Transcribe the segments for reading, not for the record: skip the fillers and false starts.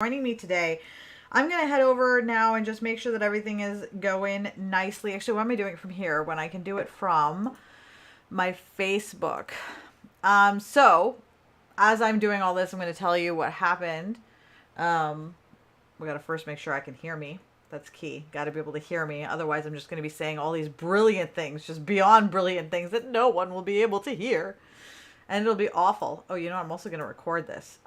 Joining me today. I'm going to head over now and just make sure that everything is going nicely. Actually, why am I doing it from here when I can do it from my Facebook? So as I'm doing all this, I'm going to tell you what happened. We got to first make sure I can hear me. That's key. Got to be able to hear me. Otherwise, I'm just going to be saying all these brilliant things, just beyond brilliant things that no one will be able to hear. And it'll be awful. Oh, you know, I'm also going to record this.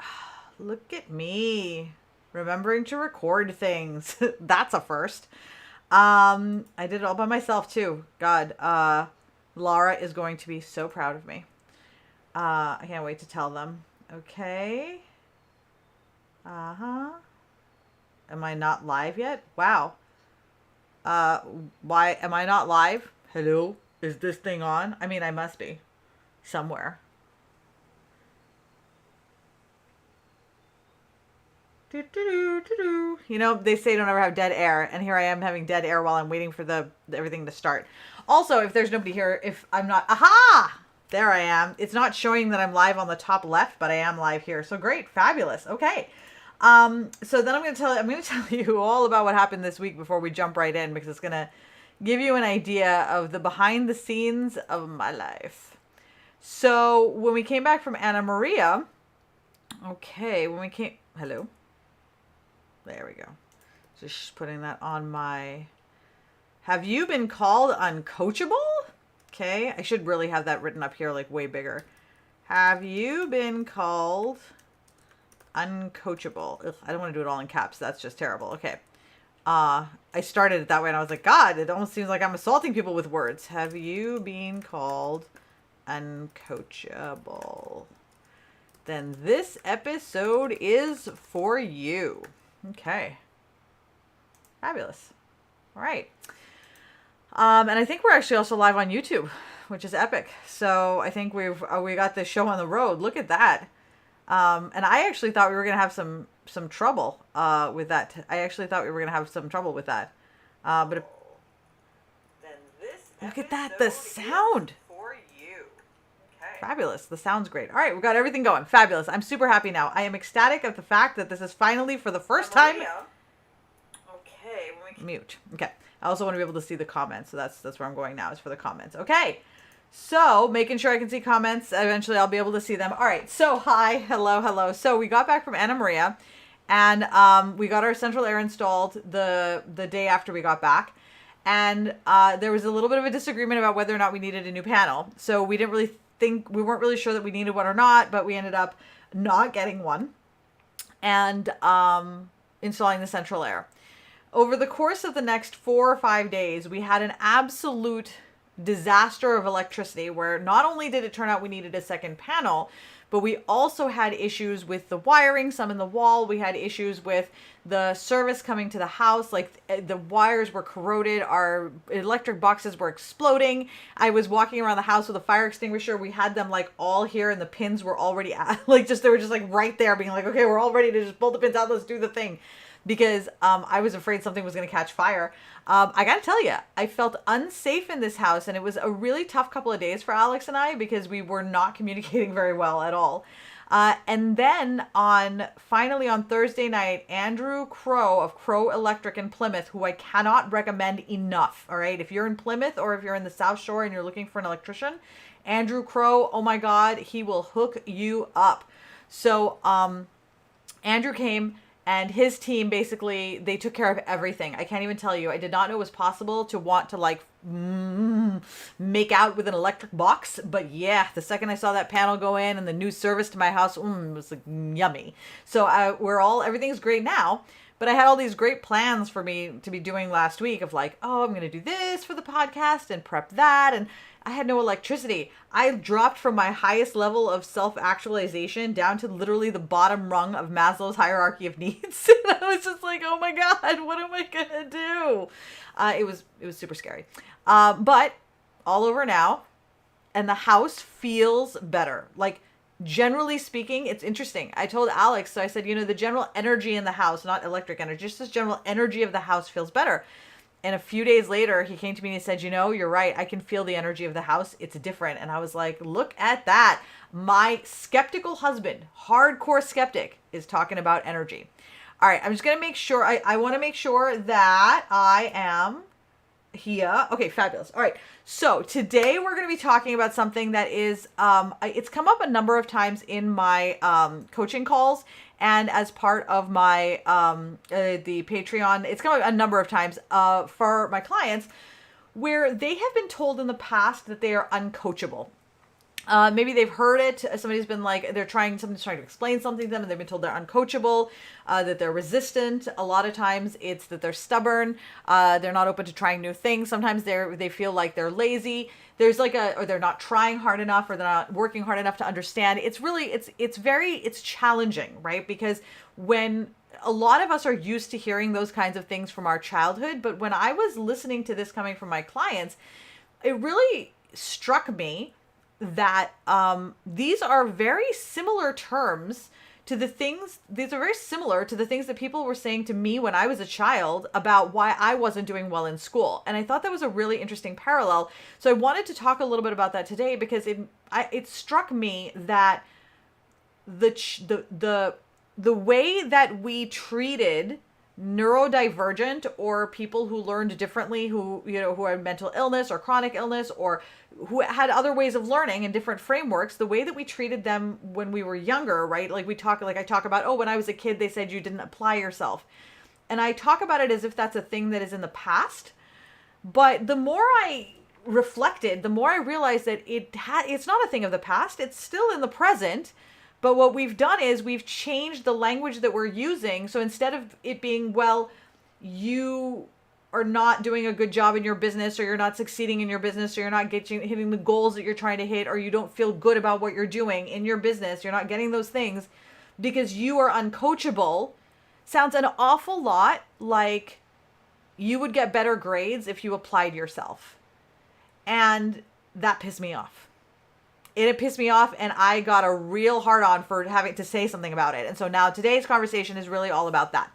Look at me. Remembering to record things. That's a first. I did it all by myself too. God, Laura is going to be so proud of me. I can't wait to tell them. Okay. Am I not live yet? Wow. Why am I not live? Hello? Is this thing on? I mean, I must be. Somewhere. You know, they say don't ever have dead air, and here I am having dead air while I'm waiting for everything to start. Also, if there's nobody here, if I'm not, aha! There I am. It's not showing that I'm live on the top left, but I am live here. So great, fabulous. Okay. So then I'm going to tell you all about what happened this week before we jump right in, because it's going to give you an idea of the behind the scenes of my life. So when we came back from Anna Maria, hello. There we go. Just putting that on my... Have you been called uncoachable? Okay, I should really have that written up here like way bigger. Have you been called uncoachable? Ugh, I don't want to do it all in caps. That's just terrible. Okay. I started it that way and I was like, God, it almost seems like I'm assaulting people with words. Have you been called uncoachable? Then this episode is for you. Okay. Fabulous. All right. And I think we're actually also live on YouTube, which is epic. So I think we got this show on the road. Look at that. And I actually thought we were going to have some trouble with that. But look at that, the sound. Fabulous. The sound's great. All right, we've got everything going. Fabulous. I'm super happy now. I am ecstatic of the fact that this is finally for the first time. Okay. Mute. Okay. I also want to be able to see the comments. So that's where I'm going now, is for the comments. Okay. So making sure I can see comments. Eventually I'll be able to see them. All right. So hi. Hello. So we got back from Anna Maria and we got our central air installed the day after we got back. And there was a little bit of a disagreement about whether or not we needed a new panel. So we weren't really sure that we needed one or not, but we ended up not getting one and installing the central air. Over the course of the next 4 or 5 days, we had an absolute disaster of electricity where not only did it turn out we needed a second panel, but we also had issues with the wiring, some in the wall. We had issues with the service coming to the house. Like the wires were corroded. Our electric boxes were exploding. I was walking around the house with a fire extinguisher. We had them like all here and the pins were already they were just like right there being like, okay, we're all ready to just pull the pins out. Let's do the thing. Because I was afraid something was going to catch fire. I got to tell you, I felt unsafe in this house, and it was a really tough couple of days for Alex and I because we were not communicating very well at all. And then finally on Thursday night, Andrew Crow of Crow Electric in Plymouth, who I cannot recommend enough. All right. If you're in Plymouth or if you're in the South Shore and you're looking for an electrician, Andrew Crow, oh my God, he will hook you up. So Andrew came. And his team, basically, they took care of everything. I can't even tell you. I did not know it was possible to want to, make out with an electric box. But, yeah, the second I saw that panel go in and the new service to my house, it was, yummy. So, everything's great now. But I had all these great plans for me to be doing last week of I'm going to do this for the podcast and prep that. And I had no electricity. I dropped from my highest level of self-actualization down to literally the bottom rung of Maslow's hierarchy of needs. And I was just like, oh my God, what am I going to do? It was super scary. But all over now. And the house feels better. Generally speaking, it's interesting. I told Alex, so I said, the general energy in the house, not electric energy, just this general energy of the house feels better. And a few days later, he came to me and he said, you're right. I can feel the energy of the house. It's different. And I was like, look at that. My skeptical husband, hardcore skeptic, is talking about energy. All right, I'm just going to make sure, I want to make sure that I am here. Okay, fabulous. All right, so today we're going to be talking about something that is, it's come up a number of times in my coaching calls and as part of my, the Patreon. It's come up a number of times for my clients where they have been told in the past that they are uncoachable. Maybe they've heard it. Somebody's been like, somebody's trying to explain something to them and they've been told they're uncoachable, that they're resistant. A lot of times it's that they're stubborn. They're not open to trying new things. Sometimes they feel like they're lazy. There's or they're not trying hard enough, or they're not working hard enough to understand. It's really, it's challenging, right? Because when a lot of us are used to hearing those kinds of things from our childhood, but when I was listening to this coming from my clients, it really struck me that these are very similar terms to the things, these are very similar to the things that people were saying to me when I was a child about why I wasn't doing well in school. And I thought that was a really interesting parallel. So I wanted to talk a little bit about that today because it struck me that the way that we treated neurodivergent or people who learned differently, who had mental illness or chronic illness or who had other ways of learning and different frameworks, the way that we treated them when we were younger, right? Like I talk about, oh, when I was a kid, they said you didn't apply yourself. And I talk about it as if that's a thing that is in the past. But the more I reflected, the more I realized that it's not a thing of the past. It's still in the present. But what we've done is we've changed the language that we're using. So instead of it being, well, you are not doing a good job in your business, or you're not succeeding in your business, or you're not hitting the goals that you're trying to hit, or you don't feel good about what you're doing in your business, you're not getting those things because you are uncoachable, sounds an awful lot like you would get better grades if you applied yourself. And that pissed me off. It pissed me off, and I got a real hard on for having to say something about it. And so now today's conversation is really all about that.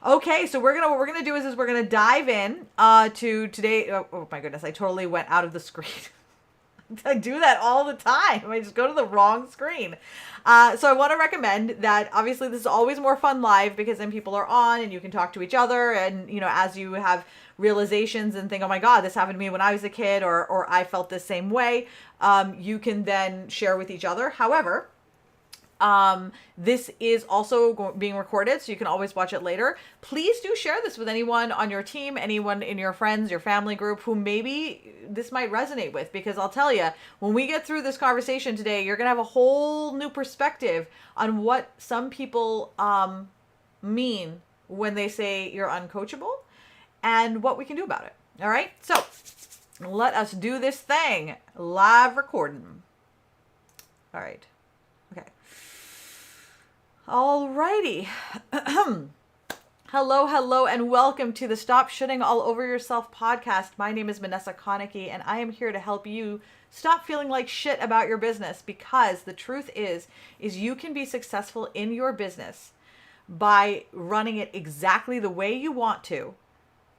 Okay, so what we're gonna do is we're gonna dive in to today. Oh my goodness, I totally went out of the screen. I do that all the time. I just go to the wrong screen. So I want to recommend that obviously this is always more fun live because then people are on and you can talk to each other, and as you have realizations and think, oh my God, this happened to me when I was a kid, or I felt the same way, you can then share with each other. However, this is also being recorded, so you can always watch it later. Please do share this with anyone on your team, anyone in your friends, your family group who maybe this might resonate with, because I'll tell you, when we get through this conversation today, you're going to have a whole new perspective on what some people mean when they say you're uncoachable and what we can do about it. All right. So let us do this thing. Live recording. All right. Okay. Alrighty. Hello, and welcome to the Stop Shitting All Over Yourself podcast. My name is Vanessa Konecki, and I am here to help you stop feeling like shit about your business, because the truth is you can be successful in your business by running it exactly the way you want to,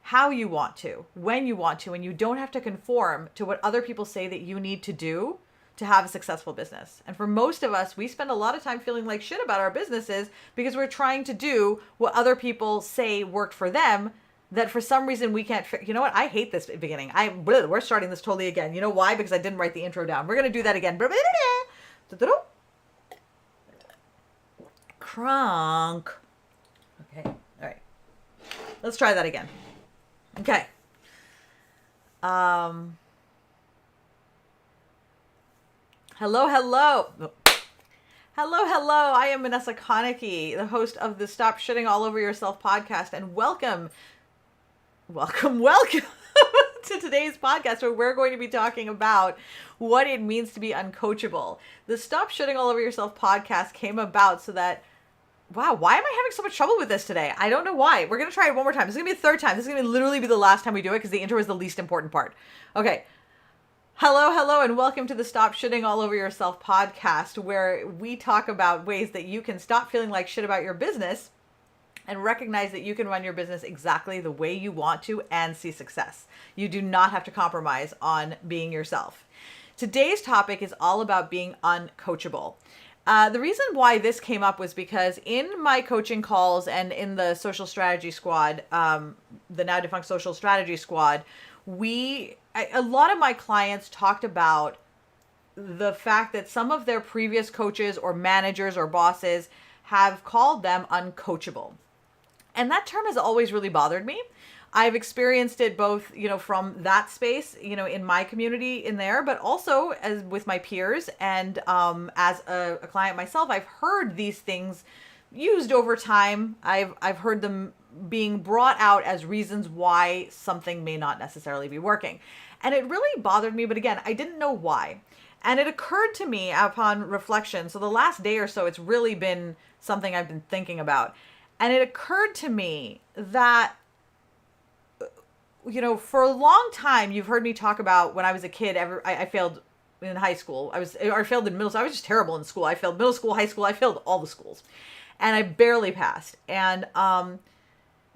how you want to, when you want to, and you don't have to conform to what other people say that you need to do to have a successful business. And for most of us, we spend a lot of time feeling like shit about our businesses because we're trying to do what other people say worked for them, that for some reason we can't. You know what? I hate this beginning. We're starting this totally again. You know why? Because I didn't write the intro down. We're going to do that again. Crunk. Okay. All right. Let's try that again. Okay. Hello. I am Vanessa Konecki, the host of the Stop Shitting All Over Yourself podcast, and welcome to today's podcast, where we're going to be talking about what it means to be uncoachable. The Stop Shitting All Over Yourself podcast came about so that, wow, why am I having so much trouble with this today? I don't know why. We're going to try it one more time. This is going to be the third time. This is going to literally be the last time we do it because the intro is the least important part. Okay. Hello, and welcome to the Stop Shitting All Over Yourself podcast, where we talk about ways that you can stop feeling like shit about your business and recognize that you can run your business exactly the way you want to and see success. You do not have to compromise on being yourself. Today's topic is all about being uncoachable. The reason why this came up was because in my coaching calls and in the social strategy squad, the now defunct social strategy squad, a lot of my clients talked about the fact that some of their previous coaches or managers or bosses have called them uncoachable. And that term has always really bothered me. I've experienced it both, from that space, in my community in there, but also as with my peers and as a client myself, I've heard these things used over time. I've heard them being brought out as reasons why something may not necessarily be working. And it really bothered me, but again, I didn't know why. And it occurred to me upon reflection. So the last day or so, it's really been something I've been thinking about. And it occurred to me that for a long time, you've heard me talk about when I was a kid, I failed in high school. I failed in middle school. I was just terrible in school. I failed middle school, high school. I failed all the schools. And I barely passed. And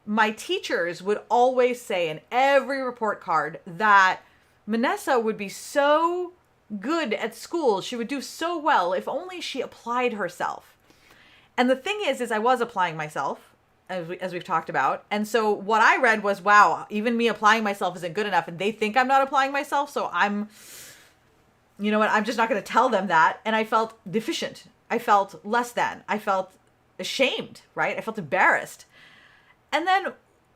my teachers would always say in every report card that Manessa would be so good at school. She would do so well if only she applied herself. And the thing is I was applying myself. As we've talked about. And so what I read was, wow, even me applying myself isn't good enough. And they think I'm not applying myself. So I'm just not going to tell them that. And I felt deficient. I felt less than. I felt ashamed, right? I felt embarrassed. And then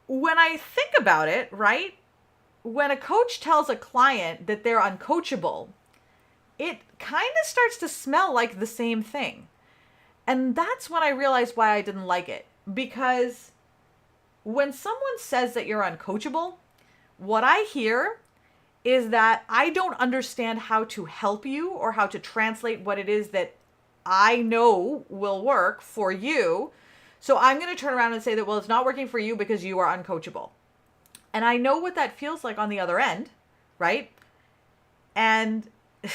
when I think about it, right? When a coach tells a client that they're uncoachable, it kind of starts to smell like the same thing. And that's when I realized why I didn't like it. Because when someone says that you're uncoachable, what I hear is that I don't understand how to help you or how to translate what it is that I know will work for you. So I'm going to turn around and say that, well, it's not working for you because you are uncoachable. And I know what that feels like on the other end, right? And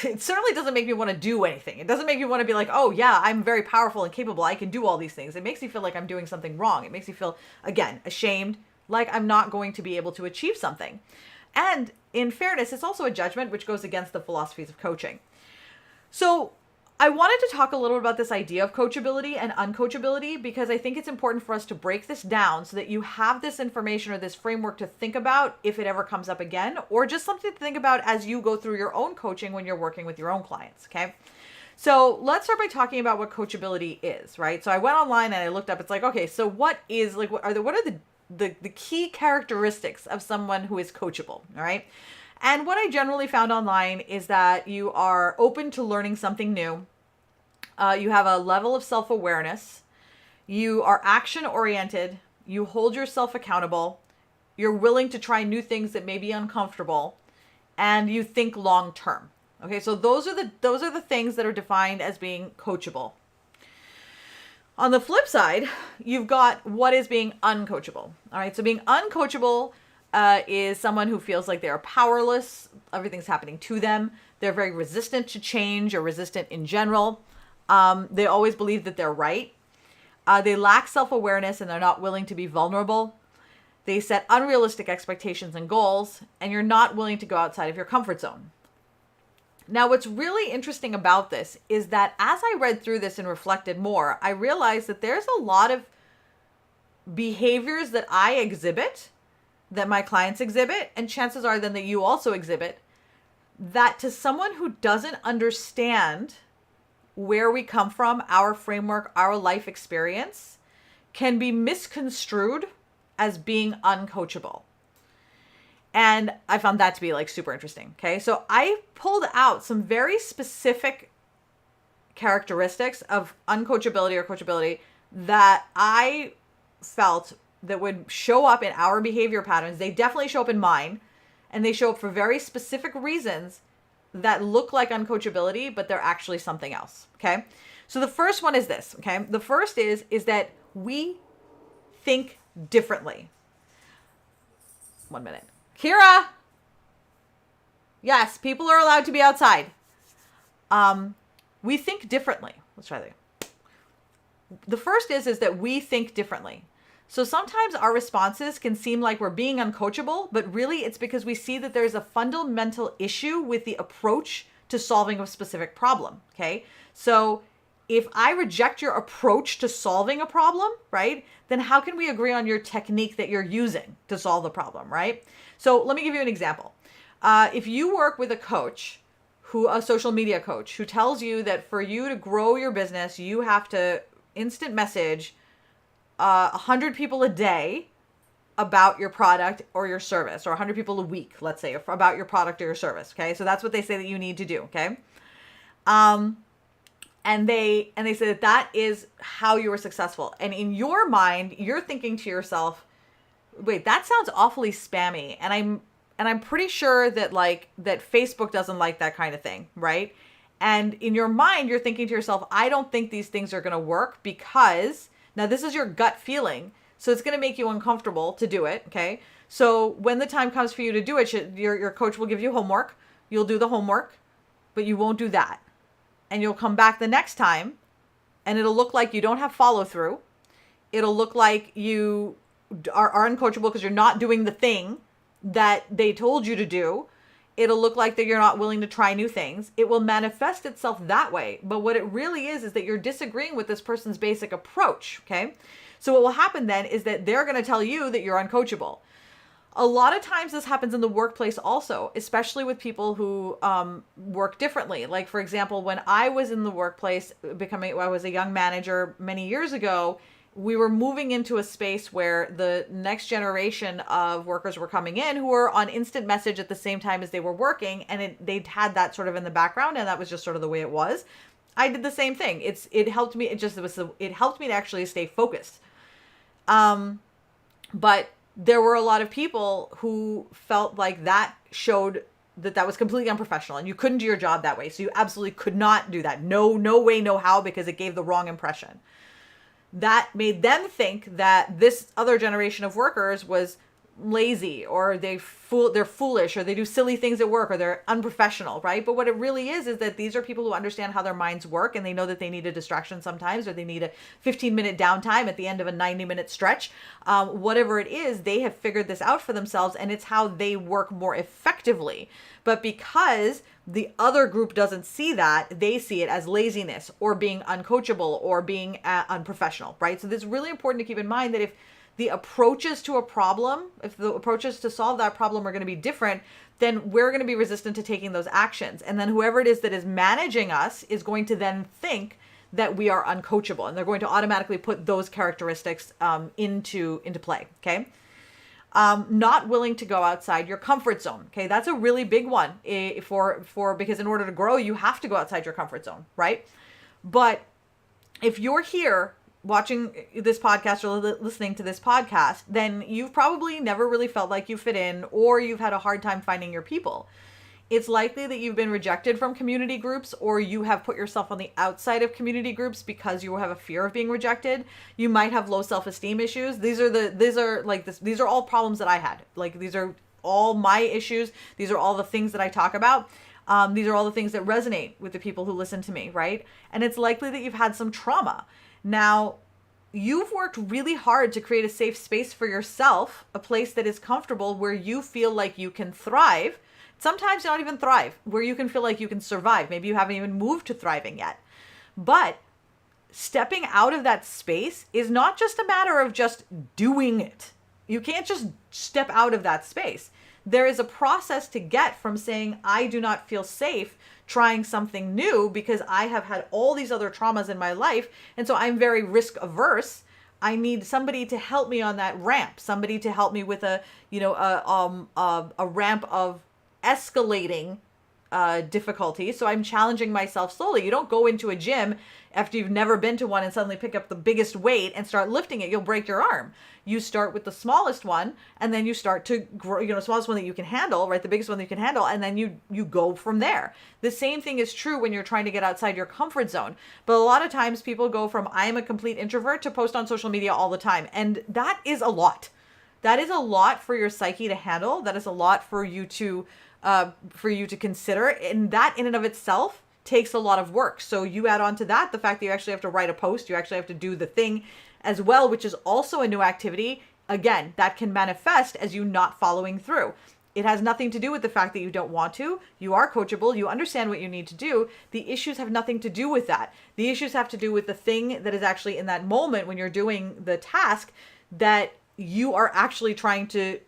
it certainly doesn't make me want to do anything. It doesn't make me want to be like, oh yeah, I'm very powerful and capable. I can do all these things. It makes me feel like I'm doing something wrong. It makes me feel, again, ashamed, like I'm not going to be able to achieve something. And in fairness, it's also a judgment which goes against the philosophies of coaching. So I wanted to talk a little about this idea of coachability and uncoachability because I think it's important for us to break this down so that you have this information or this framework to think about if it ever comes up again, or just something to think about as you go through your own coaching when you're working with your own clients, okay? So let's start by talking about what coachability is, right? So I went online and I looked up, it's like, okay, so what are the key characteristics of someone who is coachable, all right? And what I generally found online is that you are open to learning something new. You have a level of self-awareness. You are action-oriented. You hold yourself accountable. You're willing to try new things that may be uncomfortable. And you think long-term. Okay, so those are the things that are defined as being coachable. On the flip side, you've got what is being uncoachable. All right, so being uncoachable is someone who feels like they're powerless. Everything's happening to them. They're very resistant to change or resistant in general. They always believe that they're right. They lack self-awareness and they're not willing to be vulnerable. They set unrealistic expectations and goals, and you're not willing to go outside of your comfort zone. Now, what's really interesting about this is that as I read through this and reflected more, I realized that there's a lot of behaviors that I exhibit, that my clients exhibit, and chances are then that you also exhibit, that to someone who doesn't understand where we come from, our framework, our life experience, can be misconstrued as being uncoachable. And I found that to be like super interesting. Okay. So I pulled out some very specific characteristics of uncoachability or coachability that I felt that would show up in our behavior patterns. They definitely show up in mine, and they show up for very specific reasons that look like uncoachability, but they're actually something else. Okay. So the first one is this. Okay. The first is that we think differently. 1 minute. Kira. Yes, people are allowed to be outside. We think differently. Let's try that. The first is that we think differently. So sometimes our responses can seem like we're being uncoachable, but really it's because we see that there's a fundamental issue with the approach to solving a specific problem. Okay. So if I reject your approach to solving a problem, right, then how can we agree on your technique that you're using to solve the problem, right? So let me give you an example. If you work with a coach, a social media coach, who tells you that for you to grow your business, you have to instant message 100 people a day about your product or your service, or 100 people a week, let's say, about your product or your service, okay? So that's what they say that you need to do, okay? And they say that is how you are successful. And in your mind, you're thinking to yourself, wait, that sounds awfully spammy. And I'm pretty sure that that Facebook doesn't like that kind of thing, right? And in your mind, you're thinking to yourself, I don't think these things are going to work because, now this is your gut feeling, so it's going to make you uncomfortable to do it, okay? So when the time comes for you to do it, your coach will give you homework. You'll do the homework, but you won't do that. And you'll come back the next time, and it'll look like you don't have follow through. It'll look like you are uncoachable because you're not doing the thing that they told you to do. It'll look like that you're not willing to try new things. It will manifest itself that way. But what it really is that you're disagreeing with this person's basic approach, okay? So what will happen then is that they're going to tell you that you're uncoachable. A lot of times this happens in the workplace also, especially with people who work differently. Like, for example, when I was in the workplace, I was a young manager many years ago, we were moving into a space where the next generation of workers were coming in who were on instant message at the same time as they were working. And they'd had that sort of in the background, and that was just sort of the way it was. I did the same thing. It helped me. It helped me to actually stay focused. But there were a lot of people who felt like that showed that was completely unprofessional and you couldn't do your job that way. So you absolutely could not do that. No way, no how, because it gave the wrong impression. That made them think that this other generation of workers was lazy, or they're foolish, or they do silly things at work, or they're unprofessional, right? But what it really is that these are people who understand how their minds work, and they know that they need a distraction sometimes, or they need a 15-minute downtime at the end of a 90-minute stretch. Whatever it is, they have figured this out for themselves, and it's how they work more effectively. But because the other group doesn't see that, they see it as laziness, or being uncoachable, or being unprofessional, right? So it's really important to keep in mind that if the approaches to a problem, if the approaches to solve that problem are going to be different, then we're going to be resistant to taking those actions. And then whoever it is that is managing us is going to then think that we are uncoachable, and they're going to automatically put those characteristics into play, okay? Not willing to go outside your comfort zone, okay? That's a really big one because in order to grow, you have to go outside your comfort zone, right? But if you're here watching this podcast or listening to this podcast, then you've probably never really felt like you fit in, or you've had a hard time finding your people. It's likely that you've been rejected from community groups, or you have put yourself on the outside of community groups because you have a fear of being rejected. You might have low self-esteem issues. These are all problems that I had. Like, these are all my issues. These are all the things that I talk about. These are all the things that resonate with the people who listen to me, right? And it's likely that you've had some trauma. Now, you've worked really hard to create a safe space for yourself, a place that is comfortable where you feel like you can thrive. Sometimes you don't even thrive, where you can feel like you can survive. Maybe you haven't even moved to thriving yet. But stepping out of that space is not just a matter of just doing it. You can't just step out of that space. There is a process to get from saying, I do not feel safe trying something new because I have had all these other traumas in my life, and so I'm very risk averse. I need somebody to help me on that ramp, somebody to help me with a ramp of escalating difficulty. So I'm challenging myself slowly. You don't go into a gym after you've never been to one and suddenly pick up the biggest weight and start lifting it. You'll break your arm. You start with the smallest one, and then you start to grow, smallest one that you can handle, right? The biggest one that you can handle. And then you go from there. The same thing is true when you're trying to get outside your comfort zone. But a lot of times people go from, I am a complete introvert, to post on social media all the time. And that is a lot. That is a lot for your psyche to handle. That is a lot for you to consider. And that in and of itself takes a lot of work. So you add on to that the fact that you actually have to write a post, you actually have to do the thing as well, which is also a new activity. Again, that can manifest as you not following through. It has nothing to do with the fact that you don't want to. You are coachable. You understand what you need to do. The issues have nothing to do with that. The issues have to do with the thing that is actually in that moment when you're doing the task that you are actually trying to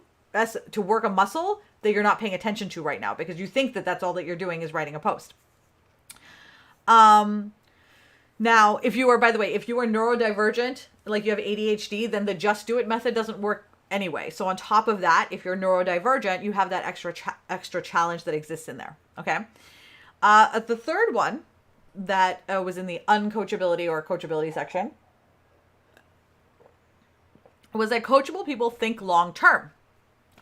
work a muscle that you're not paying attention to right now because you think that that's all that you're doing is writing a post. Now, if you are, by the way, if you are neurodivergent, like you have ADHD, then the just do it method doesn't work anyway. So on top of that, if you're neurodivergent, you have that extra challenge that exists in there. Okay. The third one that was in the uncoachability or coachability section was that coachable people think long term.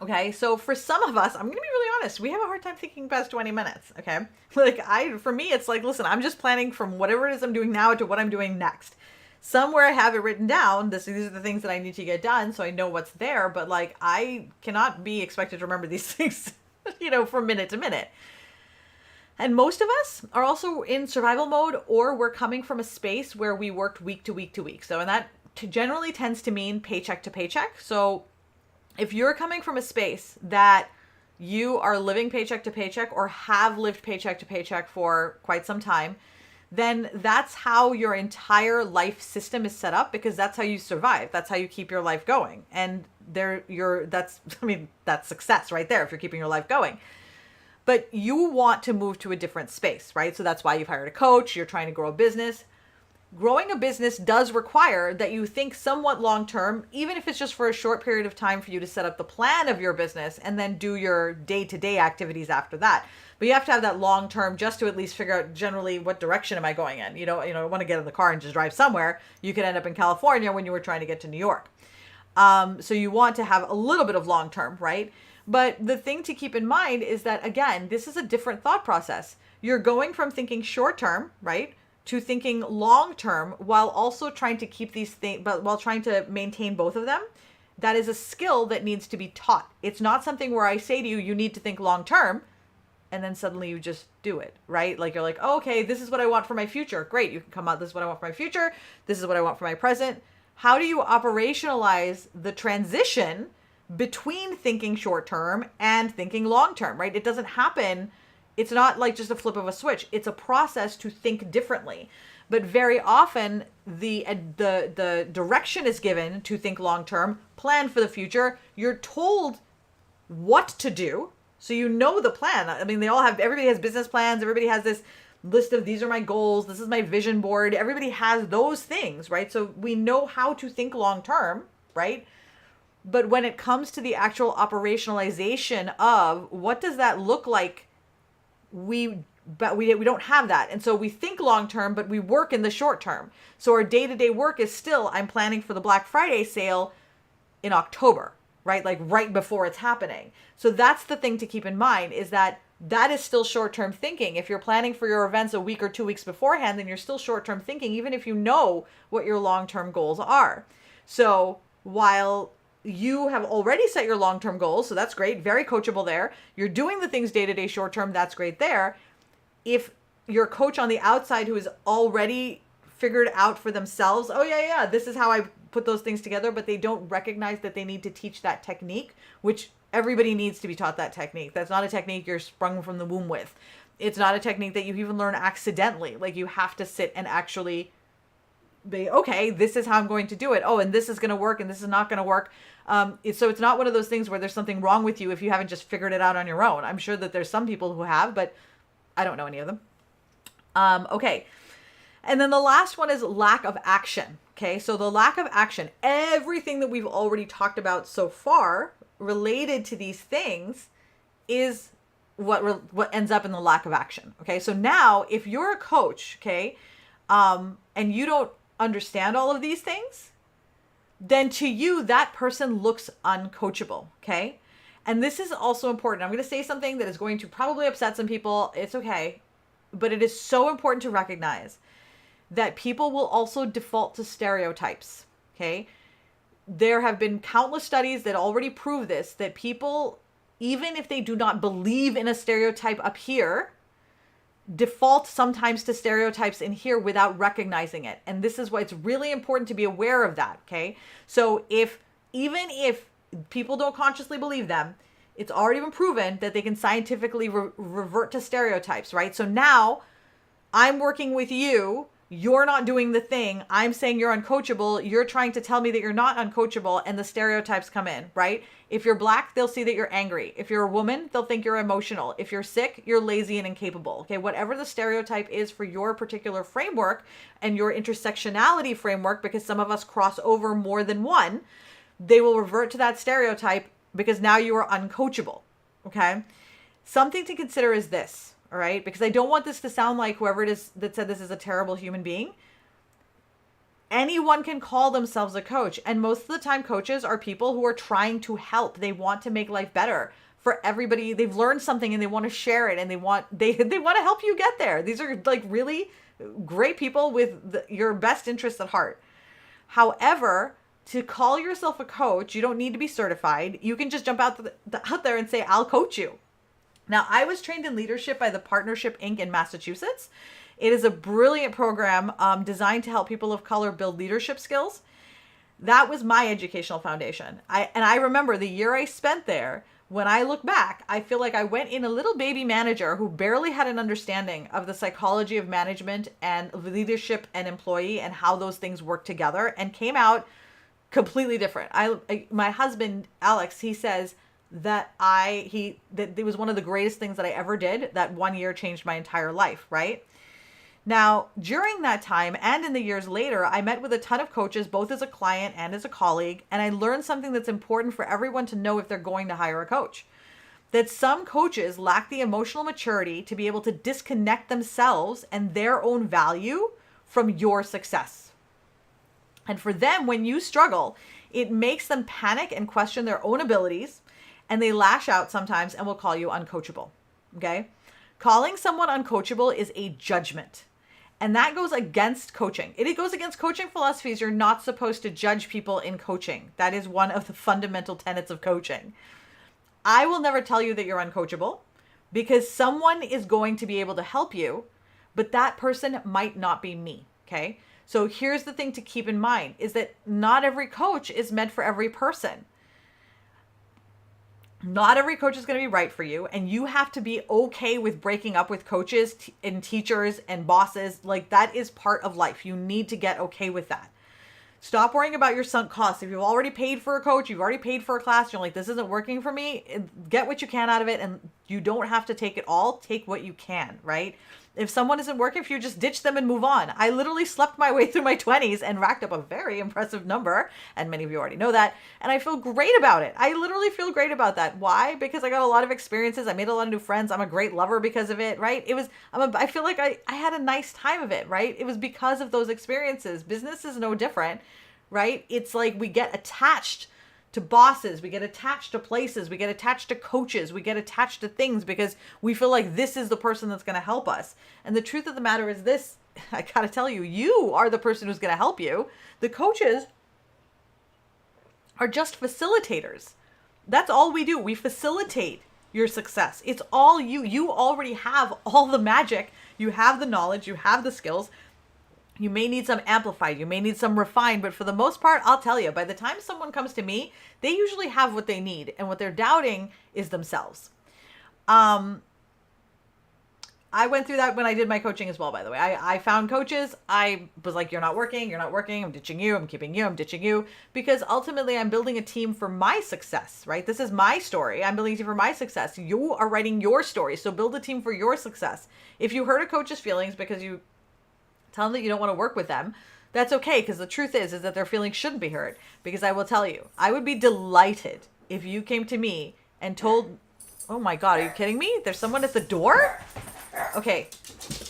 Okay. So for some of us, I'm going to be really honest, we have a hard time thinking past 20 minutes. Okay. For me, it's like, listen, I'm just planning from whatever it is I'm doing now to what I'm doing next. Somewhere I have it written down. These are the things that I need to get done, so I know what's there. But like, I cannot be expected to remember these things, from minute to minute. And most of us are also in survival mode, or we're coming from a space where we worked week to week to week. So, and that generally tends to mean paycheck to paycheck. So if you're coming from a space that you are living paycheck to paycheck or have lived paycheck to paycheck for quite some time, then that's how your entire life system is set up, because that's how you survive. That's how you keep your life going. And that's success right there if you're keeping your life going. But you want to move to a different space, right? So that's why you've hired a coach. You're trying to grow a business. Growing a business does require that you think somewhat long-term, even if it's just for a short period of time for you to set up the plan of your business and then do your day-to-day activities after that. But you have to have that long-term just to at least figure out generally what direction am I going in. You don't want to get in the car and just drive somewhere. You could end up in California when you were trying to get to New York. So you want to have a little bit of long-term, right? But the thing to keep in mind is that, again, this is a different thought process. You're going from thinking short-term, right, to thinking long-term while also trying to keep these things, but while trying to maintain both of them. That is a skill that needs to be taught. It's not something where I say to you, you need to think long-term, and then suddenly you just do it, right? Like you're like, oh, okay, this is what I want for my future. Great, you can come out, this is what I want for my future. This is what I want for my present. How do you operationalize the transition between thinking short-term and thinking long-term, right? It doesn't happen. It's not like just a flip of a switch. It's a process to think differently. But very often the direction is given to think long-term, plan for the future. You're told what to do. So you know the plan. I mean, everybody has business plans. Everybody has this list of, these are my goals. This is my vision board. Everybody has those things, right? So we know how to think long-term, right? But when it comes to the actual operationalization of what does that look like, we don't have that. And so we think long-term, but we work in the short term. So our day-to-day work is still, I'm planning for the Black Friday sale in October, right? Like right before it's happening. So that's the thing to keep in mind, is that is still short-term thinking. If you're planning for your events a week or 2 weeks beforehand, then you're still short-term thinking, even if you know what your long-term goals are. So while you have already set your long-term goals, so that's great, very coachable there. You're doing the things day-to-day short-term, that's great there. If your coach on the outside who has already figured out for themselves, oh yeah, this is how I put those things together, but they don't recognize that they need to teach that technique, which everybody needs to be taught that technique. That's not a technique you're sprung from the womb with. It's not a technique that you even learn accidentally. Like you have to sit and actually be, okay, this is how I'm going to do it. Oh, and this is going to work and this is not going to work. So it's not one of those things where there's something wrong with you if you haven't just figured it out on your own. I'm sure that there's some people who have, but I don't know any of them. Okay. And then the last one is lack of action. Okay. So the lack of action, everything that we've already talked about so far related to these things is what ends up in the lack of action. Okay. So now if you're a coach, okay, and you don't understand all of these things, then to you, that person looks uncoachable. Okay. And this is also important. I'm going to say something that is going to probably upset some people. It's okay. But it is so important to recognize that people will also default to stereotypes. Okay. There have been countless studies that already prove this, that people, even if they do not believe in a stereotype up here, default sometimes to stereotypes in here without recognizing it. And this is why it's really important to be aware of that. Okay. So even if people don't consciously believe them, It's already been proven that they can scientifically revert to stereotypes, right? So now I'm working with you. You're not doing the thing. I'm saying you're uncoachable. You're trying to tell me that you're not uncoachable, and the stereotypes come in, right? If you're Black, they'll see that you're angry. If you're a woman, they'll think you're emotional. If you're sick, you're lazy and incapable. Okay, whatever the stereotype is for your particular framework and your intersectionality framework, because some of us cross over more than one, they will revert to that stereotype because now you are uncoachable. Okay, something to consider is this. All right, because I don't want this to sound like whoever it is that said this is a terrible human being. Anyone can call themselves a coach. And most of the time, coaches are people who are trying to help. They want to make life better for everybody. They've learned something and they want to share it, and they want to help you get there. These are like really great people with your best interests at heart. However, to call yourself a coach, you don't need to be certified. You can just jump out there and say, I'll coach you. Now, I was trained in leadership by the Partnership Inc. in Massachusetts. It is a brilliant program designed to help people of color build leadership skills. That was my educational foundation. I remember the year I spent there. When I look back, I feel like I went in a little baby manager who barely had an understanding of the psychology of management and leadership and employee and how those things work together, and came out completely different. My husband, Alex, he says, that it was one of the greatest things that I ever did. That 1 year changed my entire life, right? Now, during that time and in the years later, I met with a ton of coaches, both as a client and as a colleague, and I learned something that's important for everyone to know if they're going to hire a coach. That some coaches lack the emotional maturity to be able to disconnect themselves and their own value from your success. And for them, when you struggle, it makes them panic and question their own abilities, and they lash out sometimes and will call you uncoachable, okay? Calling someone uncoachable is a judgment, and that goes against coaching. It goes against coaching philosophies. You're not supposed to judge people in coaching. That is one of the fundamental tenets of coaching. I will never tell you that you're uncoachable, because someone is going to be able to help you, but that person might not be me, okay? So here's the thing to keep in mind is that not every coach is meant for every person. Not every coach is going to be right for you, and you have to be okay with breaking up with coaches and teachers and bosses. Like, that is part of life. You need to get okay with that. Stop worrying about your sunk costs. If you've already paid for a coach, you've already paid for a class, you're like, this isn't working for me, get what you can out of it, and you don't have to take it all. Take what you can, right? If someone isn't working for you, just ditch them and move on. I literally slept my way through my 20s and racked up a very impressive number, and many of you already know that, and I feel great about it. I literally feel great about that. Why? Because I got a lot of experiences. I made a lot of new friends. I'm a great lover because of it, right? I feel like I had a nice time of it, right? It was because of those experiences. Business is no different, right? It's like we get attached to bosses, we get attached to places, we get attached to coaches, we get attached to things because we feel like this is the person that's going to help us. And the truth of the matter is this, I got to tell you, you are the person who's going to help you. The coaches are just facilitators. That's all we do. We facilitate your success. It's all you. You already have all the magic. You have the knowledge, you have the skills. You may need some amplified, you may need some refined, but for the most part, I'll tell you, by the time someone comes to me, they usually have what they need, and what they're doubting is themselves. I went through that when I did my coaching as well, by the way. I found coaches. I was like, you're not working, I'm ditching you, I'm keeping you, I'm ditching you, because ultimately I'm building a team for my success, right? This is my story. I'm building a team for my success. You are writing your story, so build a team for your success. If you hurt a coach's feelings because you tell them that you don't want to work with them, that's okay, because the truth is that their feelings shouldn't be hurt. Because I will tell you, I would be delighted if you came to me and told, oh my God, are you kidding me? There's someone at the door? Okay,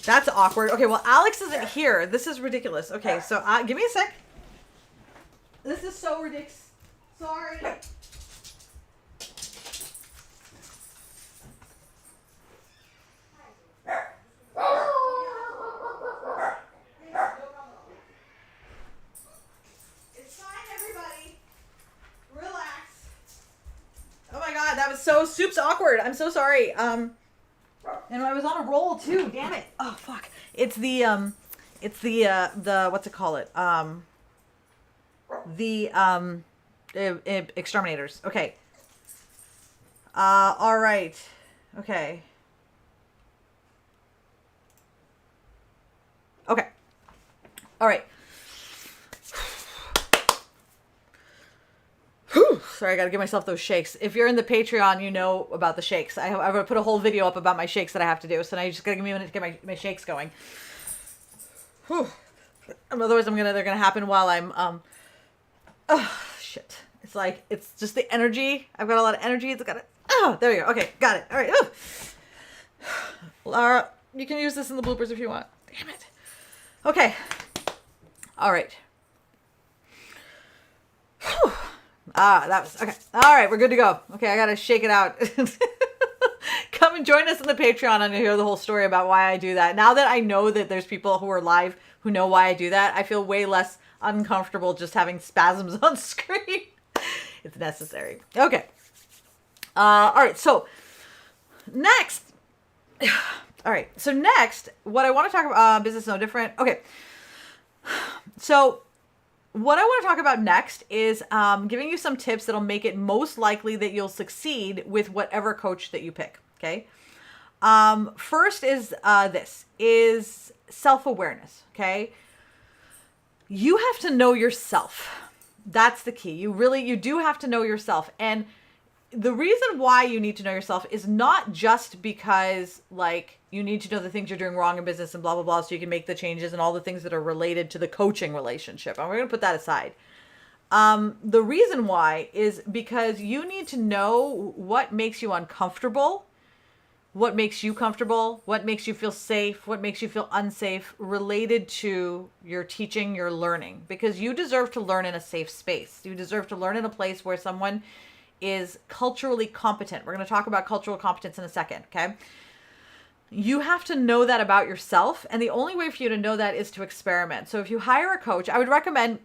that's awkward. Okay, well, Alex isn't here. This is ridiculous. Okay, so give me a sec. This is so ridiculous. Sorry. That was so soups awkward. I'm so sorry. And I was on a roll too. Damn it. Oh fuck. It's the what's it call it? The exterminators. Okay. All right. Okay. Okay. All right. Whew. Sorry, I got to give myself those shakes. If you're in the Patreon, you know about the shakes. I'm going to put a whole video up about my shakes that I have to do. So now you just got to give me a minute to get my shakes going. Whew. Otherwise, they're going to happen while I'm, oh, shit. It's like, it's just the energy. I've got a lot of energy. It's got to, oh, there you go. Okay, got it. All right. Oh. Laura, you can use this in the bloopers if you want. Damn it. Okay. All right. Whew. That was, okay. All right, we're good to go. Okay, I got to shake it out. Come and join us in the Patreon and hear the whole story about why I do that. Now that I know that there's people who are live who know why I do that, I feel way less uncomfortable just having spasms on screen. It's necessary. Okay. All right, so next. All right, so next, what I want to talk about, business no different. Okay. So what I want to talk about next is giving you some tips that'll make it most likely that you'll succeed with whatever coach that you pick. Okay. First is this is self-awareness. Okay. You have to know yourself. That's the key. You do have to know yourself. And the reason why you need to know yourself is not just because like you need to know the things you're doing wrong in business and blah, blah, blah, so you can make the changes and all the things that are related to the coaching relationship. And we're going to put that aside. The reason why is because you need to know what makes you uncomfortable, what makes you comfortable, what makes you feel safe, what makes you feel unsafe related to your teaching, your learning, because you deserve to learn in a safe space. You deserve to learn in a place where someone is culturally competent. We're going to talk about cultural competence in a second, okay? You have to know that about yourself, and the only way for you to know that is to experiment. So if you hire a coach, I would recommend,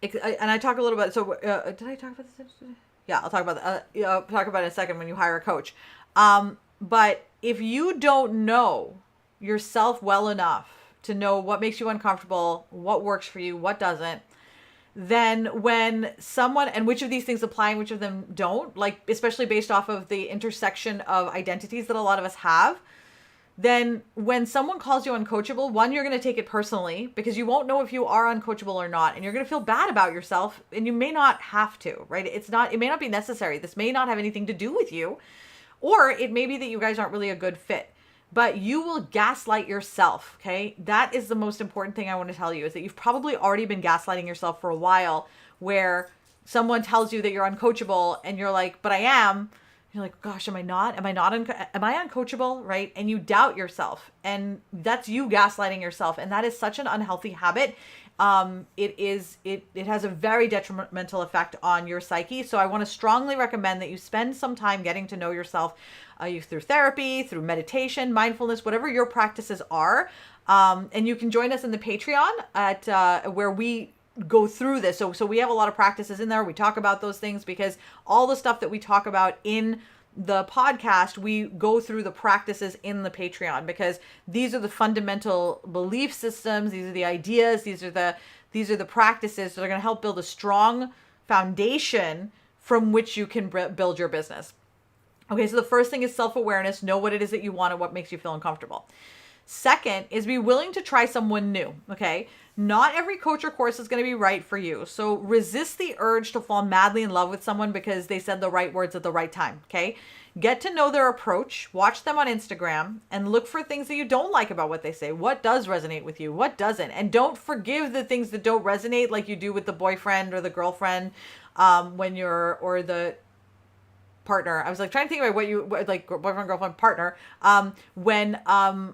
and I talk a little bit, so did I talk about this? Yeah, I'll talk about that. I'll talk about it in a second when you hire a coach. But if you don't know yourself well enough to know what makes you uncomfortable, what works for you, what doesn't, then when someone, and which of these things apply and which of them don't, like especially based off of the intersection of identities that a lot of us have, then when someone calls you uncoachable, one, you're going to take it personally because you won't know if you are uncoachable or not, and you're going to feel bad about yourself, and you may not have to, right? It may not be necessary. This may not have anything to do with you, or it may be that you guys aren't really a good fit. But you will gaslight yourself, okay? That is the most important thing I want to tell you, is that you've probably already been gaslighting yourself for a while, where someone tells you that you're uncoachable and you're like, but I am. You're like, gosh, am I not? Am I uncoachable, right? And you doubt yourself, and that's you gaslighting yourself. And that is such an unhealthy habit. It has a very detrimental effect on your psyche. So I want to strongly recommend that you spend some time getting to know yourself, through therapy, through meditation, mindfulness, whatever your practices are. And you can join us in the Patreon at where we go through this. So we have a lot of practices in there. We talk about those things because all the stuff that we talk about in the podcast, we go through the practices in the Patreon, because these are the fundamental belief systems. These are the ideas. These are the practices that are going to help build a strong foundation from which you can build your business. Okay, so the first thing is self-awareness. Know what it is that you want and what makes you feel uncomfortable. Second is be willing to try someone new, okay? Not every coach or course is going to be right for you. So resist the urge to fall madly in love with someone because they said the right words at the right time, okay? Get to know their approach, watch them on Instagram, and look for things that you don't like about what they say. What does resonate with you? What doesn't? And don't forgive the things that don't resonate, like you do with the boyfriend or the girlfriend or the partner. I was like trying to think about like boyfriend, girlfriend, partner. When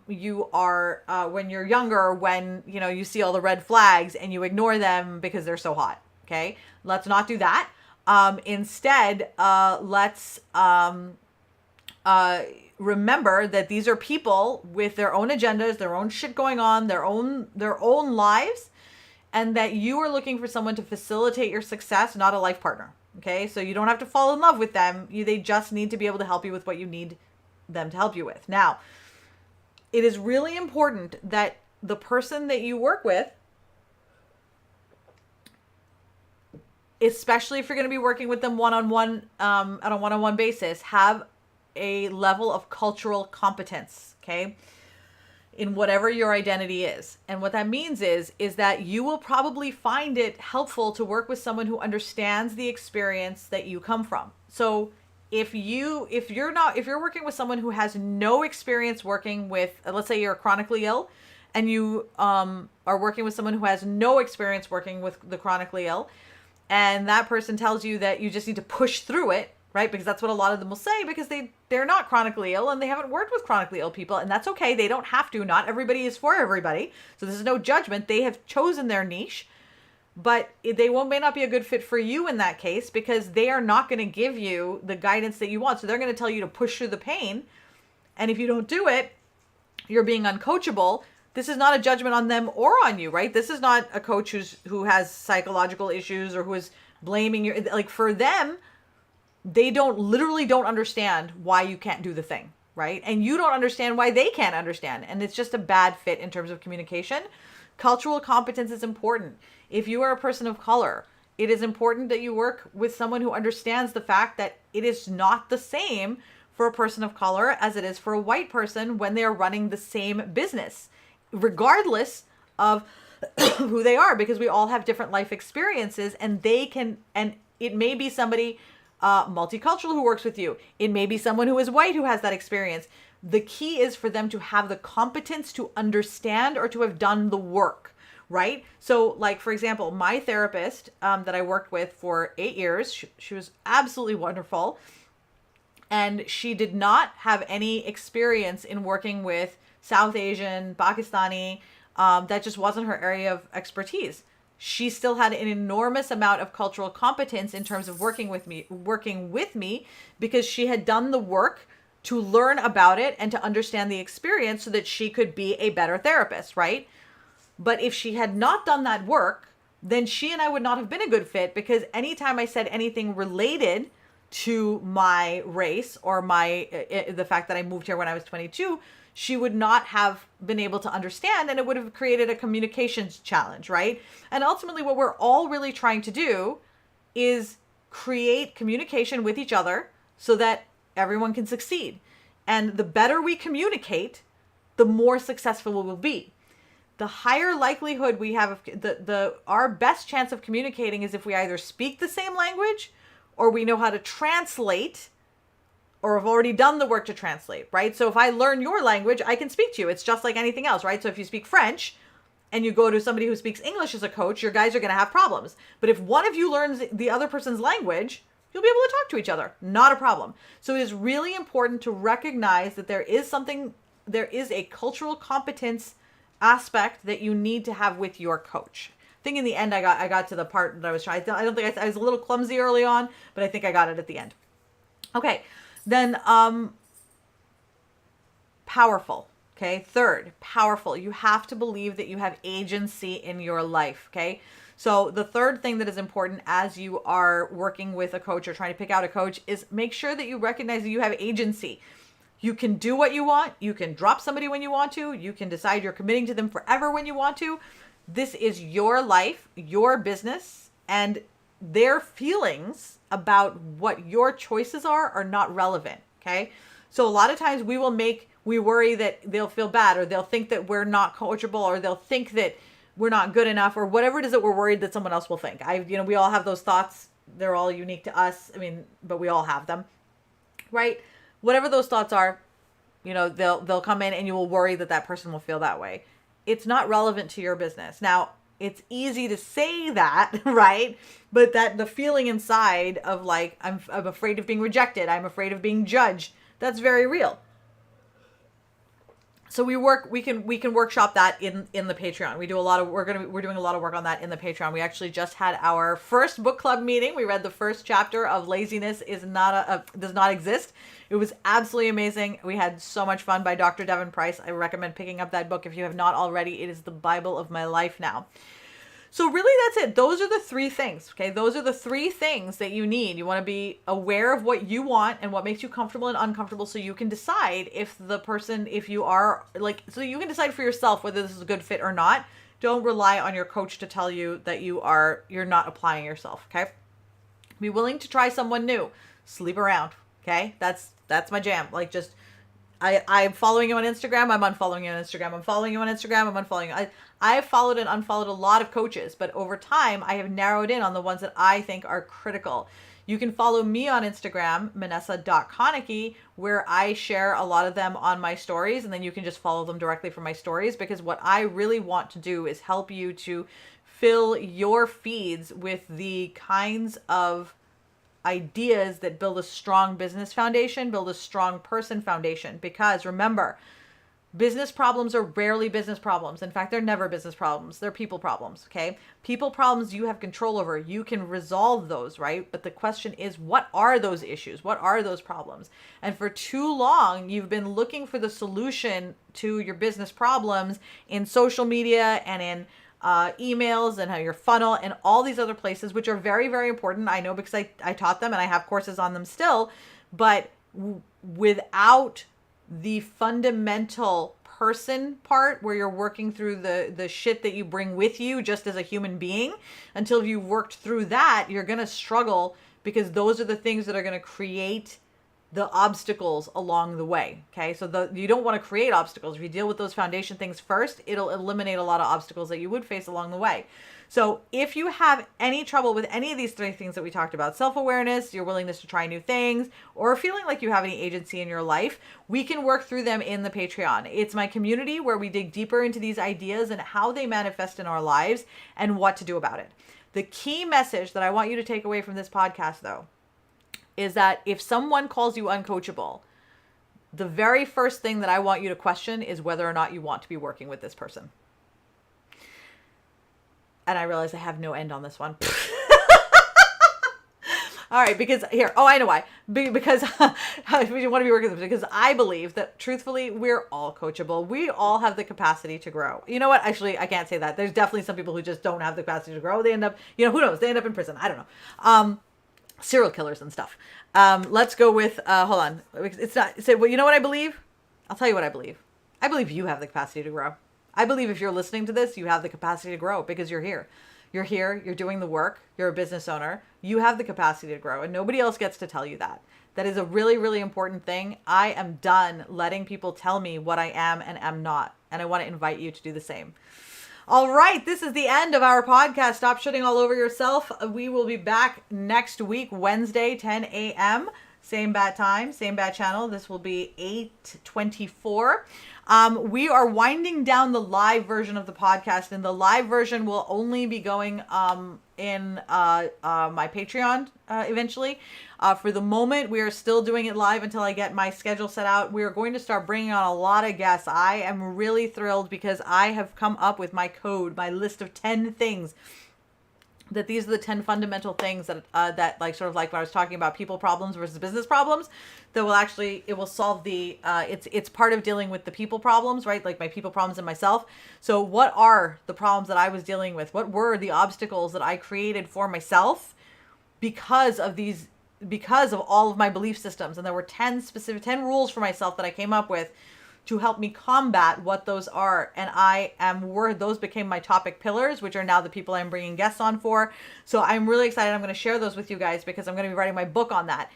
you're younger, when you see all the red flags and you ignore them because they're so hot. Okay, let's not do that. Instead, let's remember that these are people with their own agendas, their own shit going on, their own lives, and that you are looking for someone to facilitate your success, not a life partner. Okay, so you don't have to fall in love with them. They just need to be able to help you with what you need them to help you with. Now, it is really important that the person that you work with especially if you're going to be working with them one-on-one, on a one-on-one basis, have a level of cultural competence, okay, in whatever your identity is. And what that means is that you will probably find it helpful to work with someone who understands the experience that you come from. So if you're working with someone who has no experience working with, let's say you're chronically ill, and you are working with someone who has no experience working with the chronically ill, and that person tells you that you just need to push through it, right? Because that's what a lot of them will say, because they're not chronically ill and they haven't worked with chronically ill people, and that's okay. They don't have to. Not everybody is for everybody. So this is no judgment. They have chosen their niche, but they may not be a good fit for you in that case, because they are not going to give you the guidance that you want. So they're going to tell you to push through the pain. And if you don't do it, you're being uncoachable. This is not a judgment on them or on you, right? This is not a coach who has psychological issues or who is blaming you. Like, for them, they literally don't understand why you can't do the thing, right? And you don't understand why they can't understand. And it's just a bad fit in terms of communication. Cultural competence is important. If you are a person of color, it is important that you work with someone who understands the fact that it is not the same for a person of color as it is for a white person when they are running the same business, regardless of who they are, because we all have different life experiences, and it may be somebody multicultural who works with you. It may be someone who is white who has that experience. The key is for them to have the competence to understand or to have done the work, right? So, like, for example, my therapist that I worked with for 8 years, she was absolutely wonderful. And she did not have any experience in working with South Asian, Pakistani. That just wasn't her area of expertise. She still had an enormous amount of cultural competence in terms of working with me, because she had done the work to learn about it and to understand the experience so that she could be a better therapist, right? But if she had not done that work, then she and I would not have been a good fit, because anytime I said anything related to my race or the fact that I moved here when I was 22, she would not have been able to understand, and it would have created a communications challenge, right? And ultimately what we're all really trying to do is create communication with each other so that everyone can succeed. And the better we communicate, the more successful we will be. The higher likelihood we have of our best chance of communicating is if we either speak the same language, or we know how to translate, or have already done the work to translate, right? So if I learn your language, I can speak to you. It's just like anything else, right? So if you speak French and you go to somebody who speaks English as a coach, your guys are going to have problems. But if one of you learns the other person's language, you'll be able to talk to each other. Not a problem. So it is really important to recognize that there is a cultural competence aspect that you need to have with your coach. I think in the end, I got to the part that I was trying. I don't think I was a little clumsy early on, but I think I got it at the end. Okay. Then, powerful. Okay. Third, powerful. You have to believe that you have agency in your life. Okay. So the third thing that is important as you are working with a coach or trying to pick out a coach is make sure that you recognize that you have agency. You can do what you want. You can drop somebody when you want to. You can decide you're committing to them forever when you want to. This is your life, your business, and their feelings about what your choices are not relevant. Okay. So a lot of times we worry that they'll feel bad, or they'll think that we're not coachable, or they'll think that we're not good enough, or whatever it is that we're worried that someone else will think. We all have those thoughts. They're all unique to us. But we all have them, right? Whatever those thoughts are, they'll come in, and you will worry that person will feel that way. It's not relevant to your business. Now, it's easy to say that, right? But that the feeling inside of like, I'm afraid of being rejected, I'm afraid of being judged, that's very real. So we can workshop that in the Patreon. We're doing a lot of work on that in the Patreon. We actually just had our first book club meeting. We read the first chapter of Laziness Does Not Exist. It was absolutely amazing. We had so much fun, by Dr. Devin Price. I recommend picking up that book if you have not already. It is the Bible of my life now. So really, that's it. Those are the three things, okay? Those are the three things that you need. You want to be aware of what you want and what makes you comfortable and uncomfortable, so you can decide so you can decide for yourself whether this is a good fit or not. Don't rely on your coach to tell you that you're not applying yourself, okay? Be willing to try someone new. Sleep around. Okay. That's my jam. Like, just, I'm following you on Instagram. I'm unfollowing you on Instagram. I'm following you on Instagram. I'm unfollowing you. I have followed and unfollowed a lot of coaches, but over time I have narrowed in on the ones that I think are critical. You can follow me on Instagram, Manessa.Konecki, where I share a lot of them on my stories, and then you can just follow them directly from my stories, because what I really want to do is help you to fill your feeds with the kinds of ideas that build a strong business foundation, build a strong person foundation. Because remember, business problems are rarely business problems. In fact, they're never business problems. They're people problems, okay? People problems you have control over. You can resolve those, right? But the question is, what are those issues? What are those problems? And for too long, you've been looking for the solution to your business problems in social media and in emails and how your funnel and all these other places, which are very, very important. I know, because I taught them and I have courses on them still, but without the fundamental person part, where you're working through the shit that you bring with you just as a human being, until you've worked through that, you're going to struggle, because those are the things that are going to create the obstacles along the way. Okay. So you don't want to create obstacles. If you deal with those foundation things first, it'll eliminate a lot of obstacles that you would face along the way. So if you have any trouble with any of these three things that we talked about, self-awareness, your willingness to try new things, or feeling like you have any agency in your life, we can work through them in the Patreon. It's my community where we dig deeper into these ideas and how they manifest in our lives and what to do about it. The key message that I want you to take away from this podcast, though, is that if someone calls you uncoachable, the very first thing that I want you to question is whether or not you want to be working with this person. And I realize I have no end on this one. All right, because here, I know why. Because you want to be working with them, because I believe that truthfully, we're all coachable. We all have the capacity to grow. You know what? Actually, I can't say that. There's definitely some people who just don't have the capacity to grow. They end up, who knows? They end up in prison. I don't know. Serial killers and stuff. Let's go with, hold on. It's not, say, well, you know what I believe? I'll tell you what I believe. I believe you have the capacity to grow. I believe if you're listening to this, you have the capacity to grow, because you're here. You're here. You're doing the work. You're a business owner. You have the capacity to grow, and nobody else gets to tell you that. That is a really, really important thing. I am done letting people tell me what I am and am not. And I want to invite you to do the same. All right, this is the end of our podcast. Stop shitting all over yourself. We will be back next week, Wednesday, 10 a.m. Same bat time, same bat channel. This will be 8:24. We are winding down the live version of the podcast, and the live version will only be going in my Patreon eventually. For the moment, we are still doing it live until I get my schedule set out. We are going to start bringing on a lot of guests. I am really thrilled, because I have come up with my code, my list of 10 things. That these are the 10 fundamental things that like, sort of like when I was talking about people problems versus business problems, that will actually, it will solve the, it's part of dealing with the people problems, right? Like my people problems in myself. So what are the problems that I was dealing with? What were the obstacles that I created for myself because of all of my belief systems? And there were 10 rules for myself that I came up with to help me combat what those are. And those became my topic pillars, which are now the people I'm bringing guests on for. So I'm really excited. I'm going to share those with you guys, because I'm going to be writing my book on that.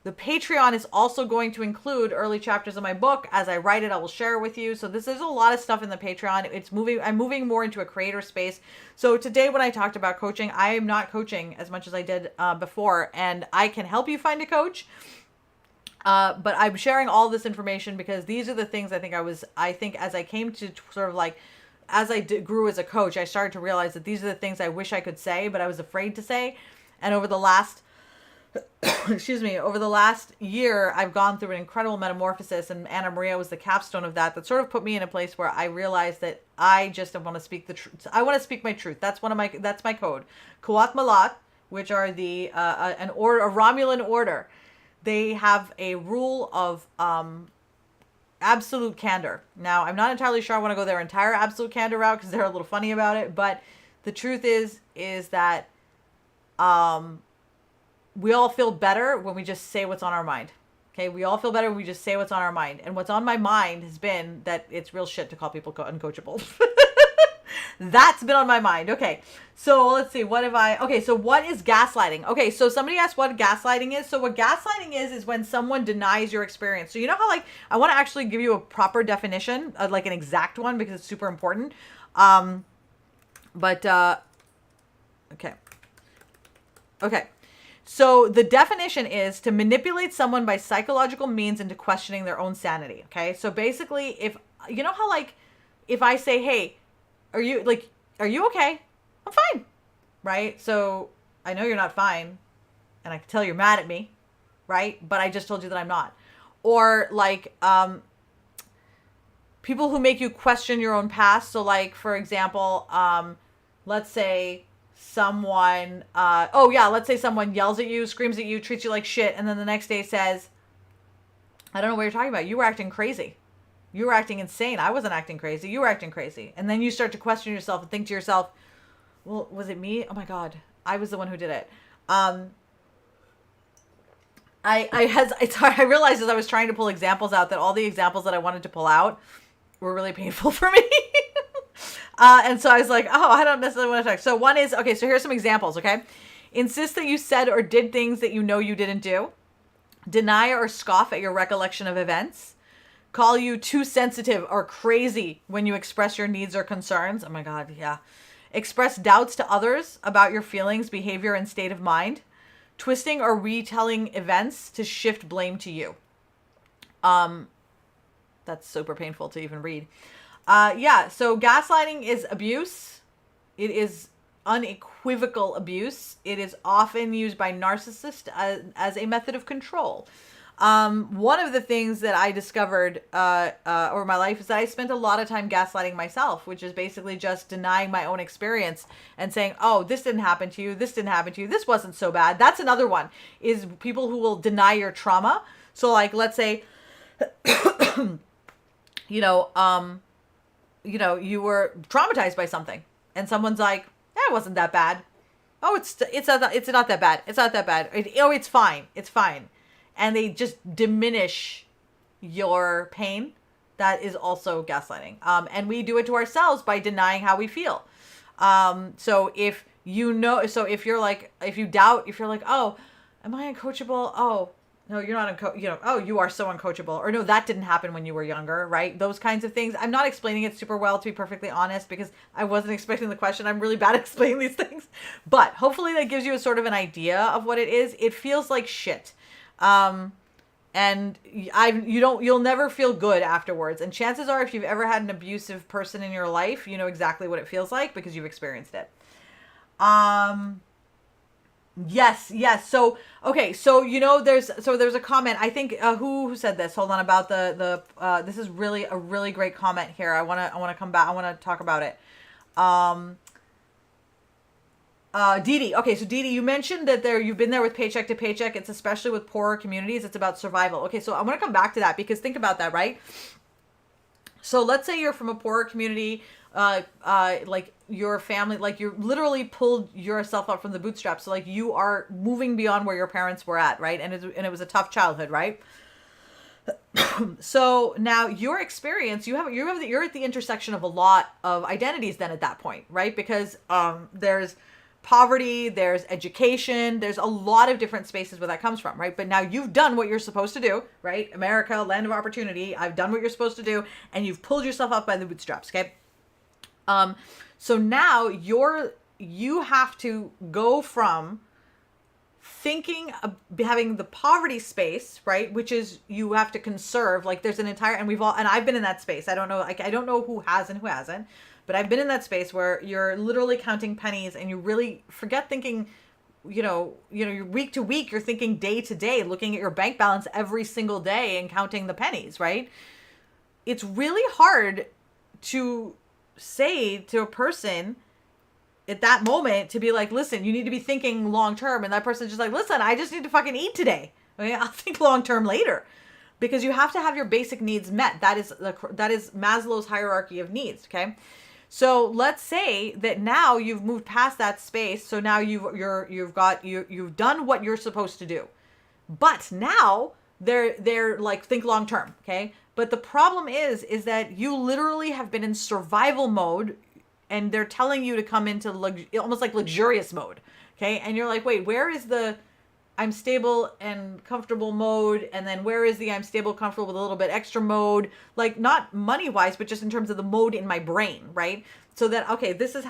The Patreon is also going to include early chapters of my book. As I write it, I will share it with you. So there's a lot of stuff in the Patreon. I'm moving more into a creator space. So today, when I talked about coaching, I am not coaching as much as I did before, and I can help you find a coach. But I'm sharing all this information because these are the things I think as I came to sort of like, as I grew as a coach, I started to realize that these are the things I wish I could say, but I was afraid to say. And over the last, over the last year, I've gone through an incredible metamorphosis, and Anna Maria was the capstone of that sort of put me in a place where I realized that I just want to speak the truth. I want to speak my truth. That's my code. COACHABLE, which are a Romulan order. They have a rule of absolute candor. Now, I'm not entirely sure I want to go their entire absolute candor route, because they're a little funny about it. But the truth is that we all feel better when we just say what's on our mind. Okay, we all feel better when we just say what's on our mind. And what's on my mind has been that it's real shit to call people uncoachable. That's been on my mind. Okay. So let's see. Okay. So what is gaslighting? Okay. So somebody asked what gaslighting is. So what gaslighting is when someone denies your experience. So you know how, like, I want to actually give you a proper definition, like an exact one, because it's super important. Okay. Okay. So the definition is to manipulate someone by psychological means into questioning their own sanity. Okay. So basically, if you know how, like, if I say, hey, are you okay? I'm fine. Right. So I know you're not fine. And I can tell you're mad at me. Right. But I just told you that I'm not. Or like, people who make you question your own past. So like, for example, let's say someone, let's say someone yells at you, screams at you, treats you like shit. And then the next day says, I don't know what you're talking about. You were acting crazy. You were acting insane. I wasn't acting crazy. You were acting crazy. And then you start to question yourself and think to yourself, well, was it me? Oh my God. I was the one who did it. I realized as I was trying to pull examples out that all the examples that I wanted to pull out were really painful for me. And so I was like, oh, I don't necessarily want to talk. So one is, okay, so here's some examples, okay? Insist that you said or did things that you know you didn't do. Deny or scoff at your recollection of events. Call you too sensitive or crazy when you express your needs or concerns. Oh my God, yeah. Express doubts to others about your feelings, behavior, and state of mind. Twisting or retelling events to shift blame to you. That's super painful to even read. So gaslighting is abuse. It is unequivocal abuse. It is often used by narcissists as a method of control. One of the things that I discovered over my life is that I spent a lot of time gaslighting myself, which is basically just denying my own experience and saying, oh, this didn't happen to you. This didn't happen to you. This wasn't so bad. That's another one, is people who will deny your trauma. So like, let's say, you were traumatized by something and someone's like, it wasn't that bad. Oh, it's not that bad. It's not that bad. It's fine. It's fine. And they just diminish your pain. That is also gaslighting. And we do it to ourselves by denying how we feel. So if you doubt, if you're like, oh, am I uncoachable? Oh, no, you're not oh, you are so uncoachable. Or no, that didn't happen when you were younger, right? Those kinds of things. I'm not explaining it super well, to be perfectly honest, because I wasn't expecting the question. I'm really bad at explaining these things. But hopefully that gives you a sort of an idea of what it is. It feels like shit. And you'll never feel good afterwards. And chances are, if you've ever had an abusive person in your life, you know exactly what it feels like because you've experienced it. Yes. So, okay. So, there's a comment, I think, who said this? Hold on, about this is really a really great comment here. I want to come back. I want to talk about it. Dee Dee. Okay, so Dee Dee, you mentioned that you've been there with paycheck to paycheck. It's especially with poorer communities. It's about survival. Okay, so I want to come back to that because think about that, right? So let's say you're from a poorer community, like your family, like you literally pulled yourself up from the bootstraps. So like you are moving beyond where your parents were at, right? And it was a tough childhood, right? So now your experience, you're at the intersection of a lot of identities then at that point, right? Because there's poverty, there's education, there's a lot of different spaces where that comes from, right? But now you've done what you're supposed to do, right? America, land of opportunity. I've done what you're supposed to do, and you've pulled yourself up by the bootstraps, okay? So now you have to go from thinking of having the poverty space, right? Which is you have to conserve, like there's an entire, and I've been in that space. I don't know who has and who hasn't, but I've been in that space where you're literally counting pennies and you really forget thinking, you're week to week, you're thinking day to day, looking at your bank balance every single day and counting the pennies, right? It's really hard to say to a person at that moment to be like, listen, you need to be thinking long term. And that person's just like, listen, I just need to fucking eat today. Okay, I'll think long term later. Because you have to have your basic needs met. That is Maslow's hierarchy of needs, okay? So let's say that now you've moved past that space. So now you've done what you're supposed to do. But now they're like, think long term, okay? But the problem is that you literally have been in survival mode and they're telling you to come into almost like luxurious mode. Okay. And you're like, wait, where is the I'm stable and comfortable mode? And then where is the I'm stable, comfortable with a little bit extra mode? Like not money wise, but just in terms of the mode in my brain, right? So that, okay, this is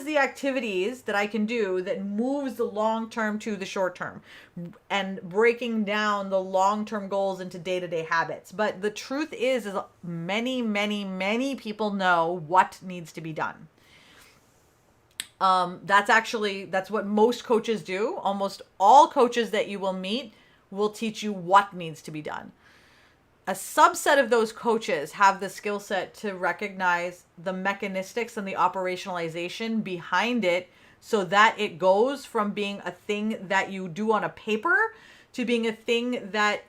the activities that I can do that moves the long term to the short term and breaking down the long term goals into day-to-day habits. But the truth is many, many, many people know what needs to be done. That's what most coaches do. Almost all coaches that you will meet will teach you what needs to be done. A subset of those coaches have the skill set to recognize the mechanistics and the operationalization behind it so that it goes from being a thing that you do on a paper to being a thing that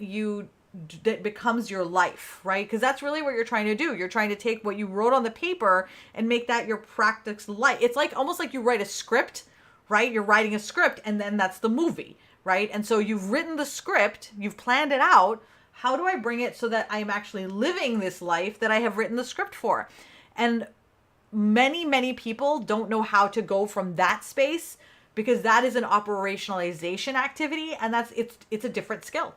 becomes your life, right? Because that's really what you're trying to do. You're trying to take what you wrote on the paper and make that your practice life. It's like almost like you write a script, right? You're writing a script and then that's the movie, right? And so you've written the script, you've planned it out. How do I bring it so that I'm actually living this life that I have written the script for? And many, many people don't know how to go from that space because that is an operationalization activity and it's a different skill.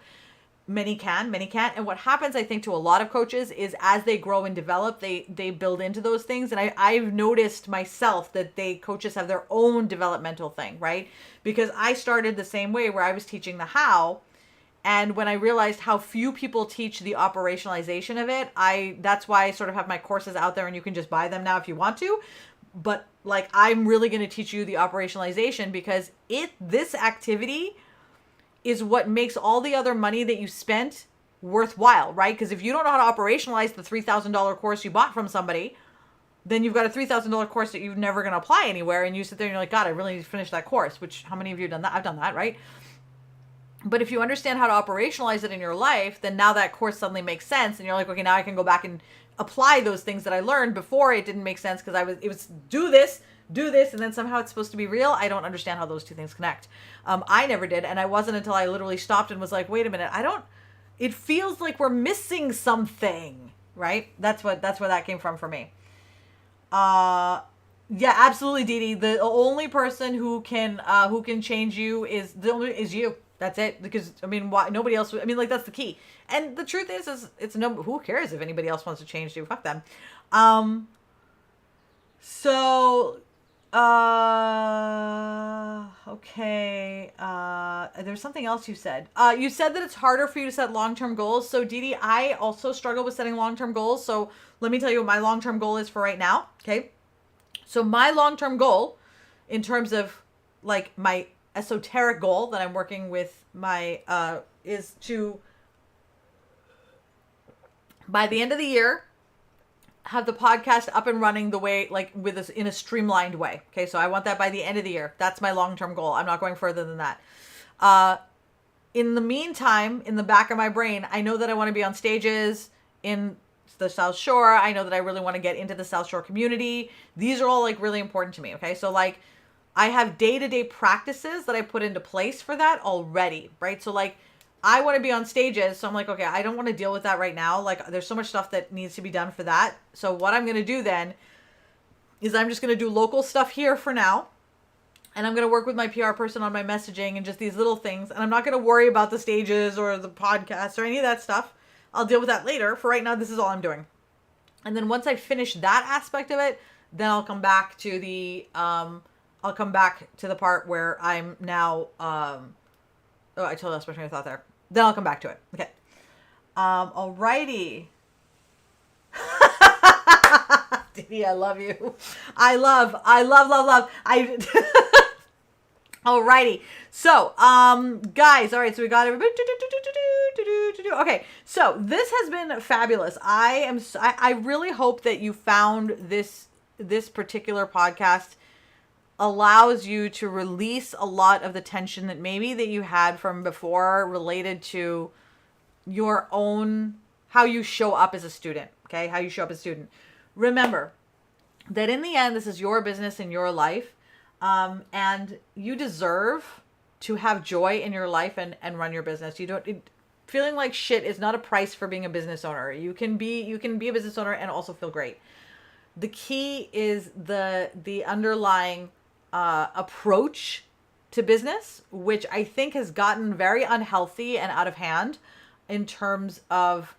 Many can, many can't. And what happens, I think, to a lot of coaches is as they grow and develop, they build into those things. And I've noticed myself that coaches have their own developmental thing, right? Because I started the same way where I was teaching the how. And when I realized how few people teach the operationalization of it, that's why I sort of have my courses out there and you can just buy them now if you want to. But like, I'm really going to teach you the operationalization because this activity is what makes all the other money that you spent worthwhile, right? Because if you don't know how to operationalize the $3,000 course you bought from somebody, then you've got a $3,000 course that you're never going to apply anywhere. And you sit there and you're like, God, I really need to finish that course, which how many of you have done that? I've done that, right? But if you understand how to operationalize it in your life, then now that course suddenly makes sense. And you're like, okay, now I can go back and apply those things that I learned before it didn't make sense because it was do this, and then somehow it's supposed to be real. I don't understand how those two things connect. I never did. And I wasn't until I literally stopped and was like, wait a minute, it feels like we're missing something, right? That's where that came from for me. Yeah, absolutely, Dee Dee. The only person who can change you is you. That's it. Because, I mean, why nobody else, I mean, like, that's the key. And the truth is who cares if anybody else wants to change you? Fuck them. Okay. There's something else you said. You said that it's harder for you to set long-term goals. So, Dee Dee, I also struggle with setting long-term goals. So, let me tell you what my long-term goal is for right now. Okay. So, my long-term goal, in terms of, like, my esoteric goal that I'm working with is to, by the end of the year, have the podcast up and running the way, like with us in a streamlined way. Okay. So I want that by the end of the year. That's my long-term goal. I'm not going further than that. In the meantime, in the back of my brain, I know that I want to be on stages in the South Shore. I know that I really want to get into the South Shore community. These are all like really important to me. Okay. So like, I have day-to-day practices that I put into place for that already, right? So like, I want to be on stages. So I'm like, okay, I don't want to deal with that right now. Like there's so much stuff that needs to be done for that. So what I'm going to do then is I'm just going to do local stuff here for now. And I'm going to work with my PR person on my messaging and just these little things. And I'm not going to worry about the stages or the podcast or any of that stuff. I'll deal with that later. For right now, this is all I'm doing. And then once I finish that aspect of it, then I'll come back to the part where I'm now, I totally lost my train of thought there. Then I'll come back to it. Okay. Alrighty. Diddy, I love you. I love. Alrighty. So, guys, all right, so we got everybody. Okay, so this has been fabulous. I really hope that you found this particular podcast allows you to release a lot of the tension that maybe that you had from before related to your own, how you show up as a student, okay? How you show up as a student. Remember that in the end, this is your business and your life, and you deserve to have joy in your life and run your business. Feeling like shit is not a price for being a business owner. You can be a business owner and also feel great. The key is the underlying approach to business, which I think has gotten very unhealthy and out of hand in terms of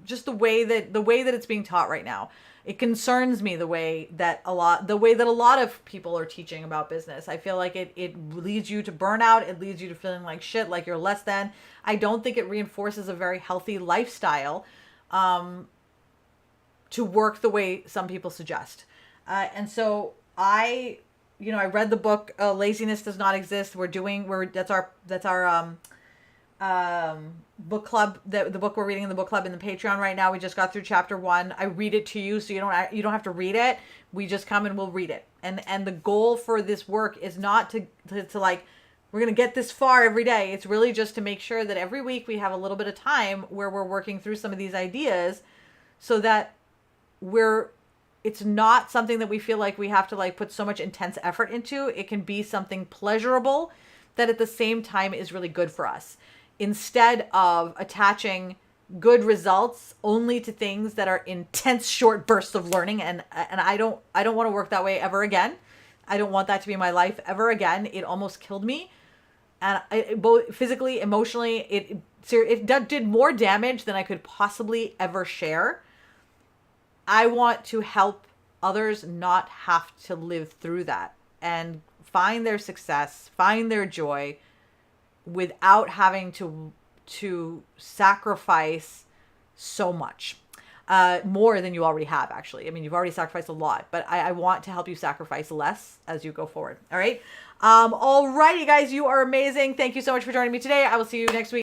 just the way that it's being taught right now. It concerns me the way that a lot of people are teaching about business. I feel like it leads you to burnout. It leads you to feeling like shit, like you're less than. I don't think it reinforces a very healthy lifestyle to work the way some people suggest. And so I read the book, Laziness Does Not Exist. That's our book club, the book we're reading in the book club in the Patreon right now. We just got through chapter 1. I read it to you, so you don't have to read it. We just come and we'll read it. And the goal for this work is not to like, we're going to get this far every day. It's really just to make sure that every week we have a little bit of time where we're working through some of these ideas so that it's not something that we feel like we have to like put so much intense effort into. It can be something pleasurable that at the same time is really good for us, instead of attaching good results only to things that are intense short bursts of learning. And I don't want to work that way ever again. I don't want that to be my life ever again. It almost killed me. And both physically, emotionally, it did more damage than I could possibly ever share. I want to help others not have to live through that and find their success, find their joy without having to sacrifice so much. More than you already have, actually. I mean, you've already sacrificed a lot, but I want to help you sacrifice less as you go forward. All right. Alrighty, guys, you are amazing. Thank you so much for joining me today. I will see you next week.